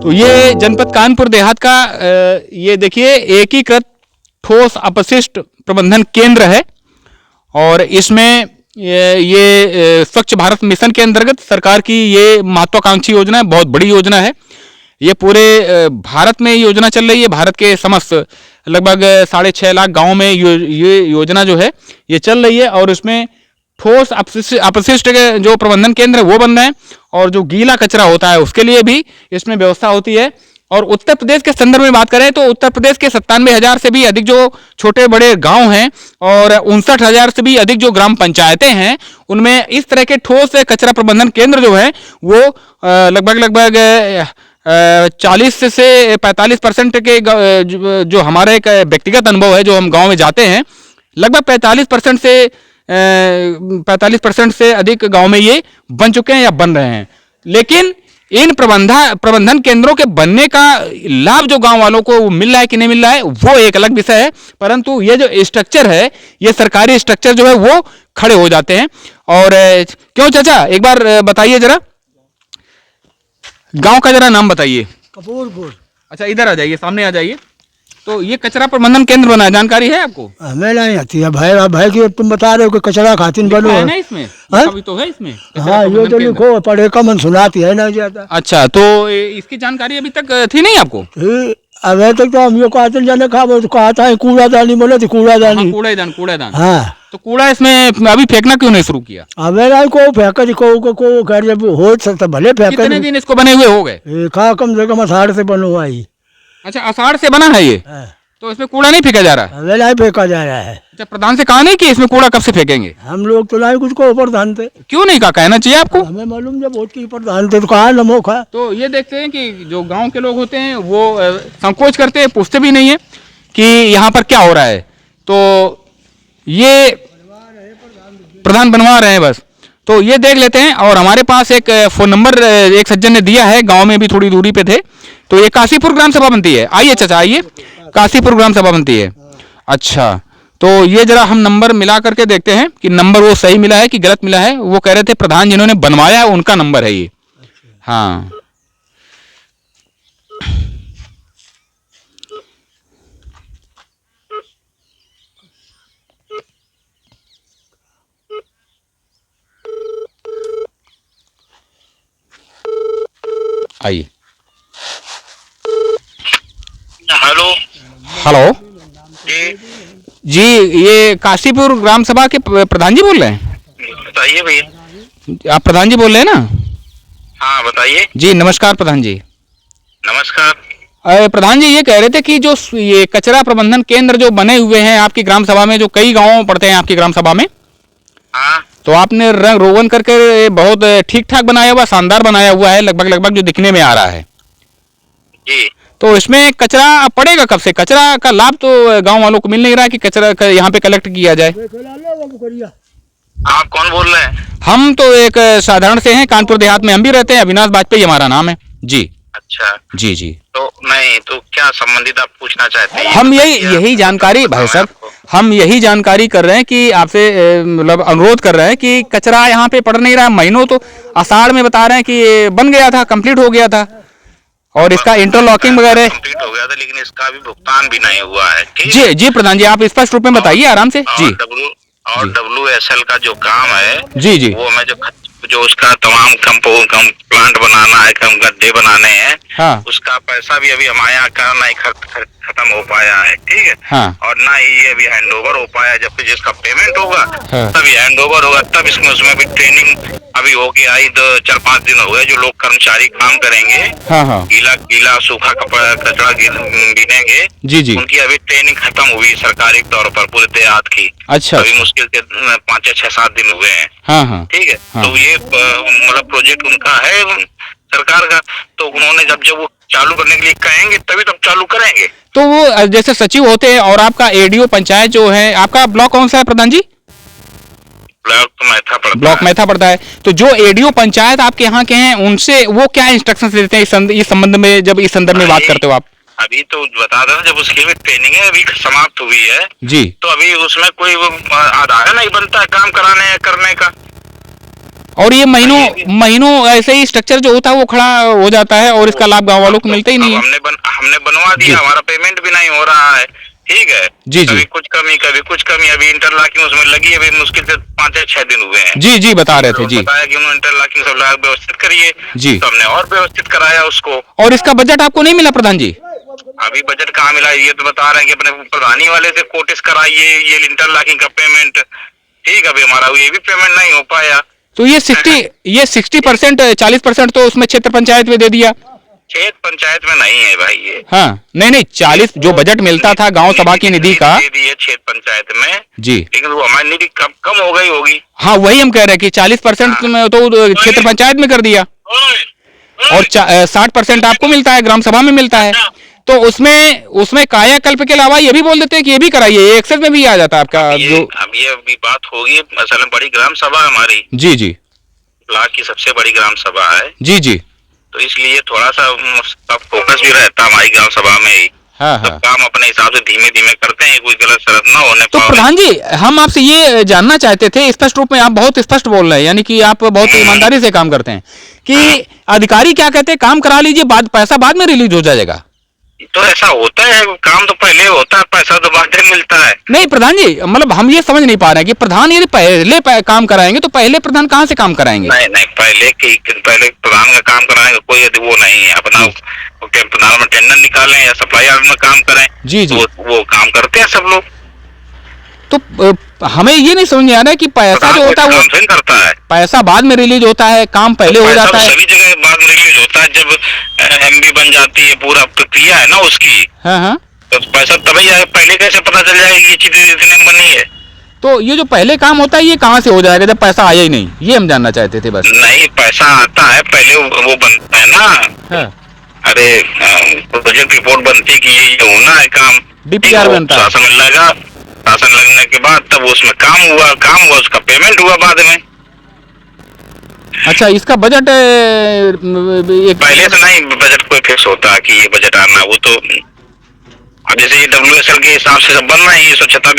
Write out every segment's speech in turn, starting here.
तो ये जनपद कानपुर देहात का ये देखिए एकीकृत ठोस अपशिष्ट प्रबंधन केंद्र है और इसमें ये स्वच्छ भारत मिशन के अंतर्गत सरकार की ये महत्वाकांक्षी योजना है, बहुत बड़ी योजना है। ये पूरे भारत में योजना चल रही है। भारत के समस्त लगभग 6.5 लाख गाँव में ये योजना जो है ये चल रही है और इसमें ठोस अपशिष्ट के जो प्रबंधन केंद्र है वो बन रहे हैं और जो गीला कचरा होता है उसके लिए भी इसमें व्यवस्था होती है। और उत्तर प्रदेश के संदर्भ में बात करें तो उत्तर प्रदेश के 97,000 से भी अधिक जो छोटे बड़े गांव हैं और 59,000 से भी अधिक जो ग्राम पंचायतें हैं उनमें इस तरह के ठोस कचरा प्रबंधन केंद्र जो है वो लगभग 40 से 45% के जो हमारा एक व्यक्तिगत अनुभव है, जो हम गाँव में जाते हैं, लगभग 45% से अधिक गाँव में ये बन चुके हैं या बन रहे हैं। लेकिन इन प्रबंधन केंद्रों के बनने का लाभ जो गांव वालों को मिल रहा है कि नहीं मिल रहा है वो एक अलग विषय है, परंतु ये जो स्ट्रक्चर है, ये सरकारी स्ट्रक्चर जो है वो खड़े हो जाते हैं। और क्यों चाचा, एक बार बताइए जरा गांव का जरा नाम बताइए। कपूरपुर। अच्छा, इधर आ जाइए, सामने आ जाइए। तो ये कचरा प्रबंधन केंद्र बना है, जानकारी है आपको? हमें नहीं आती है भाई की तुम बता रहे हो कि कचरा खातिन बनो है ना इसमें, अभी तो है इसमें। हाँ, ये तो लिखो पढ़े का मन सुनाती है ना ज्यादा। अच्छा, तो इसकी जानकारी अभी तक थी नहीं आपको? अभी तक तो हम ये कहते जाने कहा था कूड़ादानी बोले थे, कूड़ादानी। कूड़ादान। हाँ, तो कूड़ा इसमें अभी फेंकना क्यों नहीं शुरू किया? अबे नहीं को फेंका को घर जब हो सकता भले फेंका। कितने दिन इसको बने हुए हो गए? कम से कम आषाढ़ से बनो हुआ ही। अच्छा, आषाढ़ से बना है ये। तो इसमें कूड़ा नहीं फेंका जा रहा? अबे नहीं फेंका जा रहा है। अच्छा, प्रधान से कहा नहीं कि इसमें कूड़ा कब से फेंकेंगे? हम लोग तो नहीं कुछ को प्रधान थे। क्यों नहीं कहा? कहना चाहिए आपको। हमें मालूम जब वोट की प्रधान थे तो कहा नमोखा। तो ये देखते हैं कि जो गांव के लोग होते हैं वो संकोच करते हैं, पूछते भी नहीं है कि यहाँ पर क्या हो रहा है। तो ये प्रधान बनवा रहे हैं बस। तो ये देख लेते हैं। और हमारे पास एक फ़ोन नंबर एक सज्जन ने दिया है, गांव में भी थोड़ी दूरी पे थे। तो ये काशीपुर ग्राम सभा बनती है। आइए चाचा, आइए, काशीपुर ग्राम सभा बनती है। अच्छा, तो ये जरा हम नंबर मिला करके देखते हैं कि नंबर वो सही मिला है कि गलत मिला है। वो कह रहे थे प्रधान जिन्होंने बनवाया है उनका नंबर है ये। हाँ, आइए। हेलो हेलो जी। जी, ये काशीपुर ग्राम सभा के प्रधान जी बोल रहे हैं? बताइए भैया। आप प्रधान जी बोल रहे हैं ना? हाँ बताइए। जी नमस्कार प्रधान जी। नमस्कार। प्रधान जी, ये कह रहे थे कि जो ये कचरा प्रबंधन केंद्र जो बने हुए हैं आपकी ग्राम सभा में, जो कई गांव पड़ते हैं आपकी ग्राम सभा में, हाँ, तो आपने रंग रोगन करके बहुत ठीक ठाक बनाया हुआ, शानदार बनाया हुआ है, लगभग जो दिखने में आ रहा है जी। तो इसमें कचरा पड़ेगा कब से? कचरा का लाभ तो गांव वालों को मिल नहीं रहा है कि कचरा यहाँ पे कलेक्ट किया जाए। आप कौन बोल रहे हैं? हम तो एक साधारण से हैं, कानपुर देहात में हम भी रहते हैं, अविनाश वाजपेयी हमारा नाम है जी। अच्छा जी जी। तो नहीं, तो क्या संबंधित आप पूछना चाहते हैं? हम यही जानकारी भाई साहब, हम यही जानकारी कर रहे हैं कि आपसे मतलब अनुरोध कर रहे हैं कि कचरा यहाँ पे पड़ नहीं रहा। महीनों तो आषाढ़ में बता रहे हैं कि ये बन गया था, कंप्लीट हो गया था और इसका इंटरलॉकिंग वगैरह कंप्लीट हो गया था, लेकिन इसका अभी भुगतान भी नहीं हुआ है। ठीक जी जी प्रधान जी, आप स्पष्ट रूप में बताइए आराम से जी। WSL का जो काम है जी जी, वो मैं जो उसका तमाम प्लांट बनाना है, गड्ढे बनाने हैं, हाँ, उसका पैसा भी अभी हमारे यहाँ का नहीं खत्म हो पाया है। ठीक है, हाँ, और ना ही अभी हैंड ओवर हो पाया। जब जिसका पेमेंट होगा हाँ, तभी हैंड ओवर होगा, तब इसमें उसमें भी ट्रेनिंग अभी होगी आई। 4-5 दिन हो गए जो लोग कर्मचारी काम करेंगे, हाँ, हाँ, गीला सूखा कचरा गिनेंगे, जी जी, उनकी अभी ट्रेनिंग खत्म हुई सरकारी तौर पर पूरे देहात की। अच्छा, अभी मुश्किल से 5-6-7 दिन हुए हैं। हाँ हाँ, ठीक है, हाँ, तो ये मतलब प्रोजेक्ट उनका है सरकार का, तो उन्होंने जब वो चालू करने के लिए कहेंगे तभी तब चालू करेंगे। तो वो जैसे सचिव होते हैं और आपका एडीओ पंचायत जो है, आपका ब्लॉक कौन सा है प्रधान जी? ब्लॉक मैथा पड़ता है। तो जो एडीओ पंचायत आपके यहाँ के हैं उनसे वो क्या इंस्ट्रक्शन देते हैं इस संबंध में, जब इस संदर्भ में बात करते हो आप? अभी तो बता देना, जब उसकी भी ट्रेनिंग है अभी समाप्त हुई है जी, तो अभी उसमें कोई आधार नहीं बनता है काम करने का। और ये महीनों ऐसे ही स्ट्रक्चर जो होता है वो खड़ा हो जाता है और इसका लाभ गांव वालों को मिलता ही नहीं है। हमने बनवा दिया, हमारा पेमेंट भी नहीं हो रहा है, ठीक है। जी कभी कुछ कमी, अभी इंटरलॉकिंग उसमें लगी है, अभी मुश्किल से 5 या 6 दिन हुए हैं। जी बता रहे थे जी, बताया कि उन्होंने इंटरलॉकिंग सब व्यवस्थित करिए जी, तो हमने और व्यवस्थित कराया उसको। और इसका बजट आपको नहीं मिला प्रधान जी? अभी बजट कहाँ मिला, ये तो बता रहे हैं कि अपने प्रधानी वाले से कोटिस कराइए ये इंटरलॉकिंग का पेमेंट, ठीक है। अभी हमारा ये भी पेमेंट नहीं हो पाया। तो ये 60% 40% तो उसमें क्षेत्र पंचायत में दे दिया। क्षेत्र पंचायत में नहीं है भाई ये। हाँ नहीं 40 जो बजट मिलता था गांव सभा की निधि का दे दिए क्षेत्र पंचायत में जी, लेकिन वो हमारी निधि कम हो गई होगी। हाँ वही हम कह रहे हैं कि 40% में तो क्षेत्र पंचायत में कर दिया और 60% आपको मिलता है, ग्राम सभा में मिलता है। तो उसमें कायाकल्प के अलावा ये भी बोल देते हैं कि ये भी कराइए, ये एक्सेस में भी आ जाता है आपका जो। अब ये अभी बात होगी, असल में बड़ी ग्राम सभा है हमारी, जी ब्लॉक की सबसे बड़ी ग्राम सभा है जी, तो इसलिए थोड़ा सा फोकस भी रहता है हमारी ग्राम सभा में ही। हाँ तो काम अपने हिसाब से धीमे धीमे करते हैं, कोई गलत शरत ना होने तो प्रधान जी हम आपसे ये जानना चाहते थे, स्पष्ट रूप में आप बहुत स्पष्ट बोल रहे हैं, यानी कि आप बहुत ईमानदारी से काम करते हैं, कि अधिकारी क्या कहते हैं काम करा लीजिए, पैसा बाद में रिलीज हो जाएगा। तो ऐसा होता है, काम तो पहले होता है, पैसा तो बाद में मिलता है। नहीं प्रधान जी, मतलब हम ये समझ नहीं पा रहे हैं कि प्रधान यदि पहले काम कराएंगे तो पहले प्रधान कहाँ से काम कराएंगे? नहीं पहले प्रधान का काम कराएंगे, कोई वो नहीं है। अपना प्रधान में टेंडर निकालें या सप्लाई ऑर्डर में काम करें जी, वो काम करते हैं सब लोग। तो हमें ये नहीं समझ में आ रहा है कि पैसा जो होता है वो करता है, पैसा बाद में रिलीज होता है, काम पहले हो जाता है। सभी जगह बाद में रिलीज होता है, जब एमबी बन जाती है, पूरा प्रक्रिया है ना उसकी। हाँ तो पैसा तभी आएगा, पहले कैसे पता चल जाएगा ये चीज इतने बनी है? तो ये जो पहले काम होता है ये कहाँ से हो जाएगा जब पैसा आया ही नहीं, ये हम जानना चाहते थे बस। नहीं पैसा आता है, पहले वो बनता है ना। हाँ। अरे प्रोजेक्ट रिपोर्ट बनती है कि ये होना है काम, डीपीआर बनता है, शासन लगेगा, शासन लगने के बाद तब उसमें काम हुआ उसका पेमेंट हुआ बाद में। अच्छा इसका बजट पहले से नहीं बजट कोई फिक्स होता कि ये बजट आना, वो तो अब जैसे ये WSL के हिसाब से सब बन रहा है, ये स्वच्छता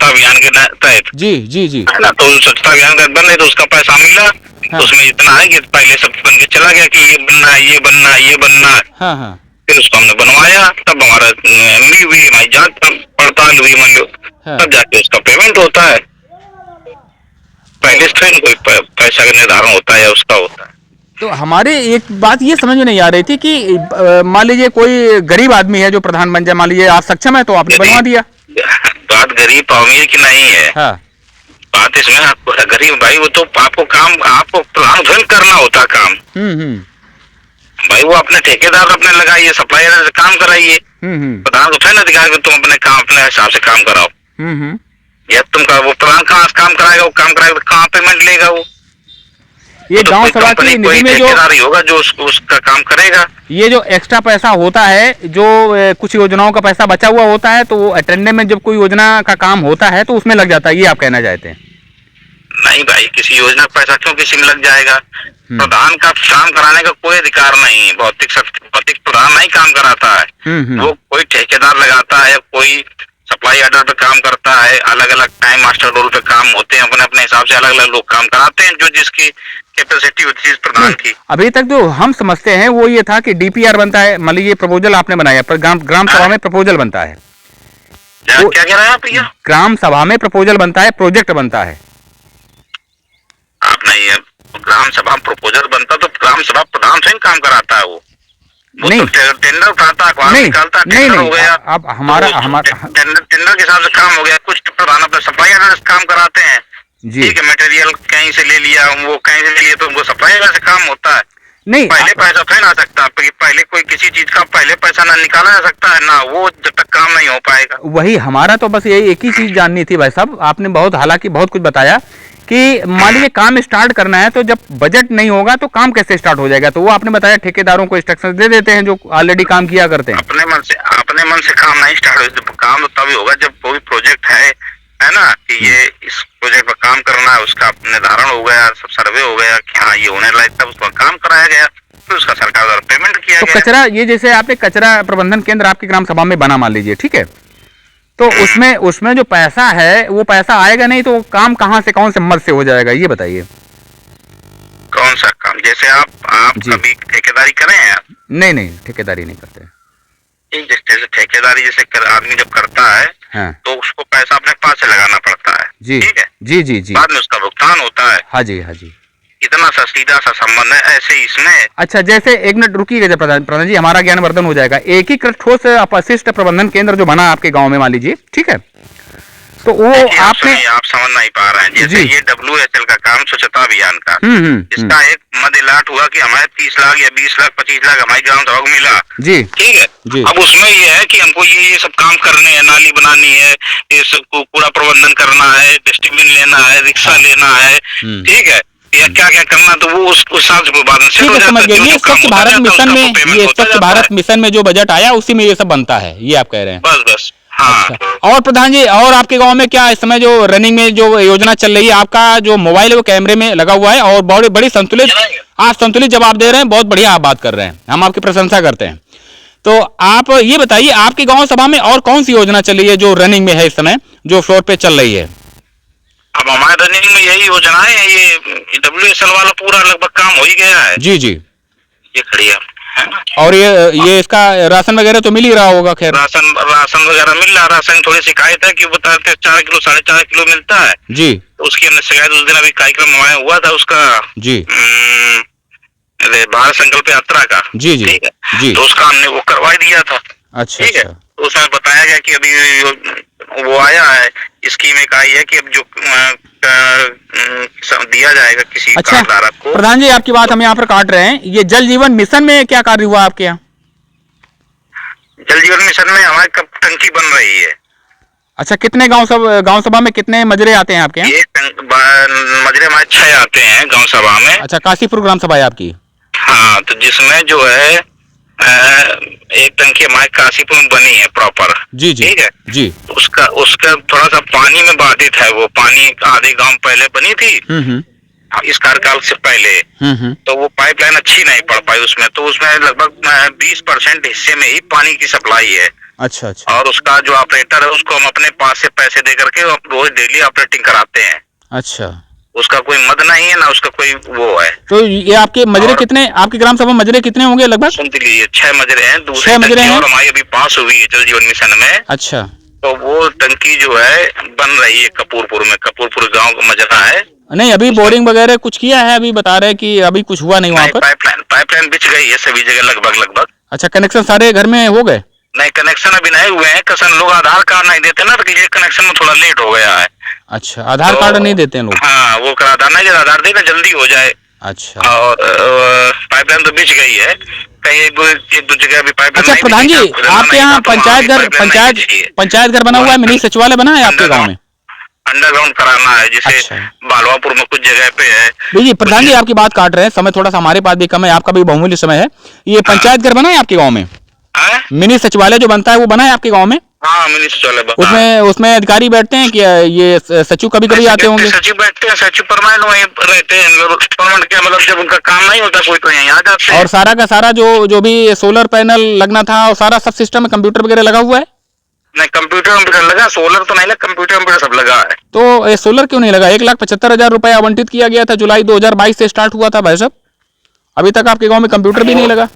अभियान के तहत जी है ना। तो स्वच्छता अभियान का बन रहे तो उसका पैसा मिला। हाँ। उसमें इतना है कि पहले सब बन के चला गया कि ये बनना है, ये बनना है, ये बनना है। हाँ। फिर उसको हमने बनवाया, तब हमारा एमबी हुई, हमारी जांच पड़ताल हुई, मान लो तब जाके उसका पेमेंट होता है। पहले से कोई पैसा का निर्धारण होता है या उसका होता है। तो हमारे एक बात ये समझ में नहीं आ रही थी कि मान लीजिए कोई गरीब आदमी है जो प्रधान बन जाए, मान लीजिए आप सक्षम है तो आपने बनवा दिया। बात गरीब अमीर की नहीं है। हाँ। बात इसमें गरीब भाई, वो तो आपको प्लान स्वयं करना होता काम। भाई वो अपने ठेकेदार अपने लगाइए, सप्लायर से काम कराइए। प्रधान को स्वयं अधिकार तुम अपने हिसाब से काम कराओ। या तुम वो प्रधान कहाँ काम कराएगा, वो काम कराएगा तो कहाँ पेमेंट लेगा वो? ये गांव सभा की निधि में जो होगा जो उसका काम करेगा। ये जो एक्स्ट्रा पैसा होता है, जो कुछ योजनाओं का पैसा बचा हुआ होता है, तो वो अटेंडेंस में जब कोई योजना का काम होता है तो उसमें लग जाता है, ये आप कहना चाहते हैं? नहीं भाई, किसी योजना का पैसा क्यों किसी में लग जाएगा? प्रधान का काम कराने का कोई अधिकार नहीं है, भौतिक प्रधान नहीं काम कराता है। वो कोई ठेकेदार लगाता है, कोई सप्लाई ऑर्डर पे काम करता है, अलग अलग टाइम मास्टर रोल पे काम होते हैं, अपने हिसाब से अलग अलग लोग काम कराते हैं, जो जिसकी कैपेसिटी होती है प्रधान की। अभी तक जो हम समझते हैं वो ये था कि डीपीआर बनता है, मान लीजिए प्रपोजल आपने बनाया, पर ग्राम सभा में प्रपोजल बनता है। क्या कह रहे हैं आप भैया? ग्राम सभा में प्रपोजल बनता है, प्रोजेक्ट बनता है। आप नहीं, ग्राम सभा प्रपोजल बनता तो ग्राम सभा प्रधान स्वयं काम कराता है। वो नहीं, तो टेंडर उठाता, अखबार निकालता, टेंडर हो गया। अब हमारा टेंडर के हिसाब से काम हो गया। कुछ प्रधान अपने सप्लाई ऑर्डर से काम कराते हैं, ठीक है, मटेरियल कहीं से ले लिया, वो कहीं से ले लिया, तो उनको सप्लाई ऑर्डर से काम होता है। नहीं, पहले पैसा फिर आ सकता है, पहले कोई किसी चीज का पहले पैसा ना निकाला जा सकता है ना, वो जब तक काम नहीं हो पाएगा। वही हमारा तो बस यही एक ही चीज जाननी थी भाई साहब, आपने हालांकि बहुत कुछ बताया कि मान लीजिए काम स्टार्ट करना है तो जब बजट नहीं होगा तो काम कैसे स्टार्ट हो जाएगा, तो वो आपने बताया ठेकेदारों को इंस्ट्रक्शन दे देते हैं जो ऑलरेडी काम किया करते हैं। अपने मन से काम नहीं स्टार्ट होगा, काम तो तभी होगा जब कोई प्रोजेक्ट है ना कि ये इस प्रोजेक्ट पर काम करना है, उसका निर्धारण हो गया, सब सर्वे हो गया कि हाँ ये होने लायक, तब उस पर काम कराया गया, फिर उसका सरकार द्वारा पेमेंट किया गया। कचरा, ये जैसे आपने कचरा प्रबंधन केंद्र आपकी ग्राम सभा में बना, मान लीजिए, ठीक है, तो उसमें जो पैसा है वो पैसा आएगा नहीं, तो काम कहाँ से, कौन से मद से हो जाएगा, ये बताइए। सा काम? जैसे आप जी। कभी ठेकेदारी करें हैं आप? नहीं नहीं, ठेकेदारी नहीं करते। जैसे ठेकेदारी आदमी जब करता है हाँ तो उसको पैसा अपने पास से लगाना पड़ता है, जी ठीक है, जी जी जी। बाद में उसका भुगतान होता है। हाँ जी हाँ जी। इतना सा सीधा सा संबंध है। ऐसे ही इसमें अच्छा, जैसे एक मिनट रुकिएगा जब प्रधान जी, हमारा ज्ञानवर्धन हो जाएगा। एकीकृत ठोस अपशिष्ट प्रबंधन केंद्र जो बना आपके गांव में, मान लीजिए, ठीक है, तो वो देखिए, आपने आप समझ नहीं पा रहे हैं। जैसे जी। ये WHL का काम, स्वच्छता अभियान का, इसका एक मध्य लाट हुआ कि हमारे 30 लाख या 20 लाख 25 लाख हमारी ग्राम सभा को मिला, जी ठीक है जी। अब उसमें ये है कि हमको ये सब काम करने हैं, नाली बनानी है, ये सब कूड़ा प्रबंधन करना है, डस्टबिन लेना है, रिक्शा लेना है, ठीक है, या क्या क्या करना, तो वो उसको हिसाब से बाद में ठीक है, समझ गए। ये स्वच्छ भारत मिशन में, ये स्वच्छ भारत मिशन में जो बजट आया उसी में ये सब बनता है, ये आप कह रहे हैं? बस बस, हाँ। अच्छा, और प्रधान जी, और आपके गांव में क्या इस समय जो रनिंग में जो योजना चल रही है, आपका जो मोबाइल है वो कैमरे में लगा हुआ है और बड़ी बड़ी संतुलित, आप संतुलित जवाब दे रहे हैं, बहुत बढ़िया आप बात कर रहे हैं, हम आपकी प्रशंसा करते हैं। तो आप ये बताइए, आपके गांव सभा में और कौन सी योजना चल रही है जो रनिंग में है इस समय, जो फ्लोर पे चल रही है? अब हमारे रनिंग में यही योजना है, ये WHL वाला पूरा लगभग काम हो ही गया है। जी जी। ये खड़ी है ना? और ये इसका राशन वगैरह तो मिल ही रहा होगा? खैर, राशन वगैरह मिल रहा। राशन थोड़ी शिकायत है कि बताते 4 किलो 4.5 किलो मिलता है जी। उसकी हमने शिकायत उस दिन अभी कार्यक्रम हमारे हुआ था उसका जी। भारत संकल्प यात्रा का, जी जी ठीक है जी। तो उसका हमने वो करवा दिया था। अच्छा ठीक है, अच्छा। तो उसमें बताया गया कि अभी वो आया है, स्कीम एक आई है कि अब जो दिया जाएगा किसी अच्छा कार्डधारक को। प्रधान जी, आपकी बात हम यहाँ पर काट रहे हैं, ये जल जीवन मिशन में क्या कार्य हुआ आपके यहाँ? जल जीवन मिशन में हमारी कब टंकी बन रही है। अच्छा, कितने गांव सभा में कितने मजरे आते हैं आपके यहाँ? मजरे हमारे 6 आते हैं गांव सभा में। अच्छा, काशीपुर ग्राम सभा है आपकी? हाँ, तो जिसमें जो है एक टंकी हमारे काशीपुर में बनी है प्रॉपर। जी जी। ठीक है जी। उसका थोड़ा सा पानी में बाधित है, वो पानी आधे गांव पहले बनी थी इस कार्यकाल से पहले, तो वो पाइपलाइन अच्छी नहीं पड़ पाई उसमें, तो उसमें लगभग 20% हिस्से में ही पानी की सप्लाई है। अच्छा अच्छा। और उसका जो ऑपरेटर है उसको हम अपने पास से पैसे दे करके रोज डेली ऑपरेटिंग कराते हैं। अच्छा, उसका कोई मद नहीं है ना उसका कोई वो है। तो ये आपके मजरे कितने, आपकी ग्राम सभा मजरे कितने होंगे लगभग? सुनते लीजिए, 6 मजरे हैं, दूसरी 6 मजरे हैं और हमारी अभी पास हुई है जल जीवन मिशन में। अच्छा, तो वो टंकी जो है बन रही है कपूरपुर में, कपूरपुर गांव का मजरा है। नहीं अभी बोरिंग वगैरह कुछ किया है? अभी बता रहे हैं कि अभी कुछ हुआ नहीं वहाँ पर? पाइपलाइन बिछ गई है सभी जगह लगभग। अच्छा, कनेक्शन सारे घर में हो गए? नहीं, कनेक्शन अभी नहीं हुए हैं। कसन लोग आधार कार्ड नहीं देते ना, तो ये कनेक्शन में थोड़ा लेट हो गया है। अच्छा, आधार कार्ड नहीं देते हैं लोग? हाँ, वो आधार नहीं, आधार देना जल्दी हो जाए। अच्छा, और पाइपलाइन तो बिछ गई है कहीं, एक दो जगह भी पाइपलाइन। अच्छा प्रधान जी, आपके यहाँ पंचायत घर बना हुआ है, मिनी सचिवालय बना है आपके गाँव में? अंडरग्राउंड कराना है, जैसे अच्छा। बालवापुर में कुछ जगह पे है। जी प्रधान जी, आपकी बात काट रहे हैं, समय थोड़ा सा हमारे पास भी कम है, आपका भी बहुमूल्य समय है। ये पंचायत घर बना है आपके गांव में? मिनी सचिवालय जो बनता है वो बना है आपके गांव में? हाँ, मिनी सचिवालय बना। उसमें अधिकारी बैठते हैं कि ये सचिव कभी कभी आते होंगे? सचिव बैठते हैं, सचिव परमानेंट वहीं रहते हैं। परमानेंट क्या मतलब, जब उनका काम नहीं होता कोई तो यहीं आ जाते हैं। और सारा का सारा जो भी सोलर पैनल लगना था और सारा सब सिस्टम में कंप्यूटर वगैरह लगा हुआ है? नहीं, कंप्यूटर लगा, सोलर तो नहीं लगा, कंप्यूटर सब लगा है। तो सोलर क्यों नहीं लगा? 1,75,000 रुपए आवंटित किया गया था, जुलाई 2022 से स्टार्ट हुआ था भाई साहब, अभी तक आपके गांव में कंप्यूटर भी नहीं लगा।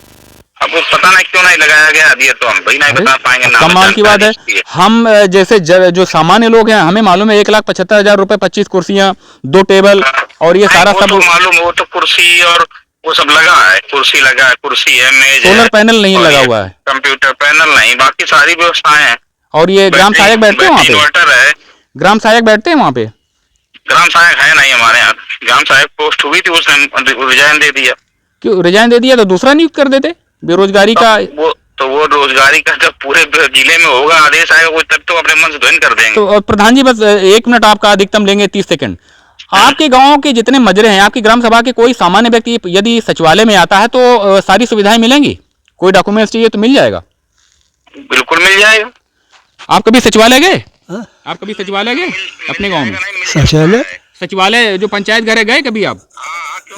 अब पता नहीं क्यों नहीं लगाया गया, ये तो हम भाई नहीं बता पाएंगे। कमाल की बात है, हम जैसे जो सामान्य लोग हैं हमें मालूम है 1,75,000 रुपए, 25 कुर्सियां, 2 टेबल और ये सारा सब मालूम। वो तो कुर्सी और वो सब लगा है, कुर्सी लगा है, कुर्सी है, मेज है। सोलर पैनल नहीं लगा हुआ है, कंप्यूटर पैनल नहीं, बाकी सारी व्यवस्थाएं हैं। और ये ग्राम सहायक बैठते हैं वहाँ पे? इन्वर्टर है। ग्राम सहायक बैठते हैं वहाँ पे? ग्राम सहायक है नहीं हमारे यहाँ। ग्राम सहायक पोस्ट हुई थी, उसने रिजाइन दे दिया। क्यों रिजाइन दे दिया? तो दूसरा नियुक्त कर देते, बेरोजगारी का। वो रोजगारी का जब पूरे जिले में होगा आदेश आएगा वो, तब तो अपने मन से ध्वनि कर देंगे। तो प्रधान जी बस 1 मिनट आपका अधिकतम लेंगे, 30 सेकंड। आपके गांव के जितने मजरे हैं, आपकी ग्राम सभा के कोई सामान्य व्यक्ति यदि सचिवालय में आता है तो सारी सुविधाएं मिलेंगी? कोई डॉक्यूमेंट्स चाहिए तो मिल जाएगा? बिल्कुल मिल जाएगा। आप कभी सचिवालय गए? आप कभी सचिवालय गए अपने गाँव में? सचिवालय जो पंचायत घर है, गए कभी आप?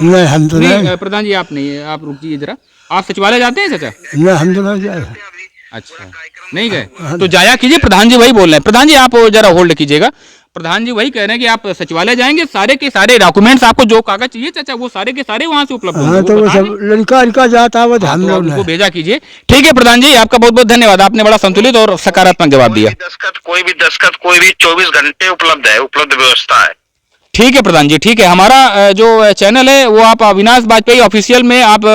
नहीं, हम तो नहीं प्रधान जी, आप नहीं, आप रुकिए जरा। आप सचिवालय जाते हैं चाचा? नहीं, हम तो नहीं जाए। अच्छा, नहीं गए तो जाया कीजिए। प्रधान जी वही बोल रहे हैं। प्रधान जी आप जरा होल्ड कीजिएगा। प्रधान जी वही कह रहे हैं कि आप सचिवालय जाएंगे, सारे के सारे डॉक्यूमेंट्स, आपको जो कागज चाहिए चाचा वो सारे के सारे वहां से उपलब्ध होंगे। हाँ तो वो बता सब दें। लड़का इनका जाता है वो हाँ, हम तो आप लोग उनको नहीं। भेजा कीजिए। ठीक है प्रधान जी, आपका बहुत बहुत धन्यवाद, आपने बड़ा संतुलित और सकारात्मक जवाब दिया। कोई भी दस्तखत कोई भी 24 घंटे उपलब्ध है, उपलब्ध व्यवस्था है। ठीक है प्रधान जी, ठीक है। हमारा जो चैनल है वो आप अविनाश बाजपेयी ऑफिशियल में आप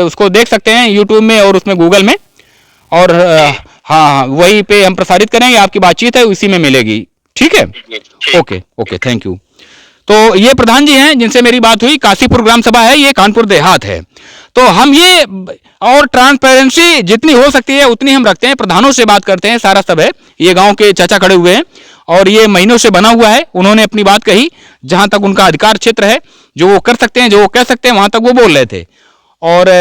उसको देख सकते हैं यूट्यूब में और उसमें गूगल में, और हाँ वही पे हम प्रसारित करेंगे, आपकी बातचीत है उसी में मिलेगी। ठीक है, ओके ओके, थैंक यू। तो ये प्रधान जी हैं जिनसे मेरी बात हुई, काशीपुर ग्राम सभा है, ये कानपुर देहात है। तो हम ये और ट्रांसपेरेंसी जितनी हो सकती है उतनी हम रखते हैं, प्रधानों से बात करते हैं, सारा सब है। ये गांव के चाचा खड़े हुए हैं और ये महीनों से बना हुआ है, उन्होंने अपनी बात कही, जहां तक उनका अधिकार क्षेत्र है, जो वो कर सकते हैं, जो वो कह सकते हैं, वहां तक वो बोल रहे थे। और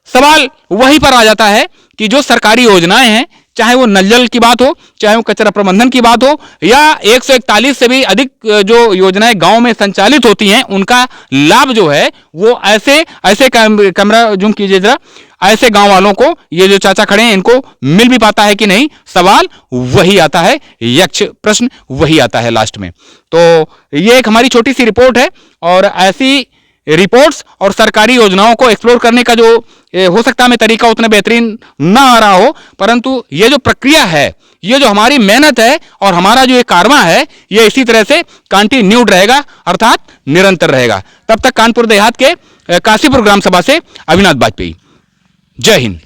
सवाल वहीं पर आ जाता है कि जो सरकारी योजनाएं हैं, चाहे वो नल जल की बात हो, चाहे वो कचरा प्रबंधन की बात हो, या 141 से भी अधिक जो योजनाएं गांव में संचालित होती हैं, उनका लाभ जो है वो ऐसे कैमरा जूम कीजिए जरा, ऐसे गांव वालों को, ये जो चाचा खड़े हैं, इनको मिल भी पाता है कि नहीं, सवाल वही आता है, यक्ष प्रश्न वही आता है लास्ट में। तो ये एक हमारी छोटी सी रिपोर्ट है, और ऐसी रिपोर्ट्स और सरकारी योजनाओं को एक्सप्लोर करने का जो हो सकता है हमें तरीका उतना बेहतरीन ना आ रहा हो, परंतु ये जो प्रक्रिया है, ये जो हमारी मेहनत है और हमारा जो ये कारवा है, ये इसी तरह से कंटिन्यूड रहेगा, अर्थात निरंतर रहेगा। तब तक कानपुर देहात के काशीपुर ग्राम सभा से अविनाश बाजपेयी। जय हिंद।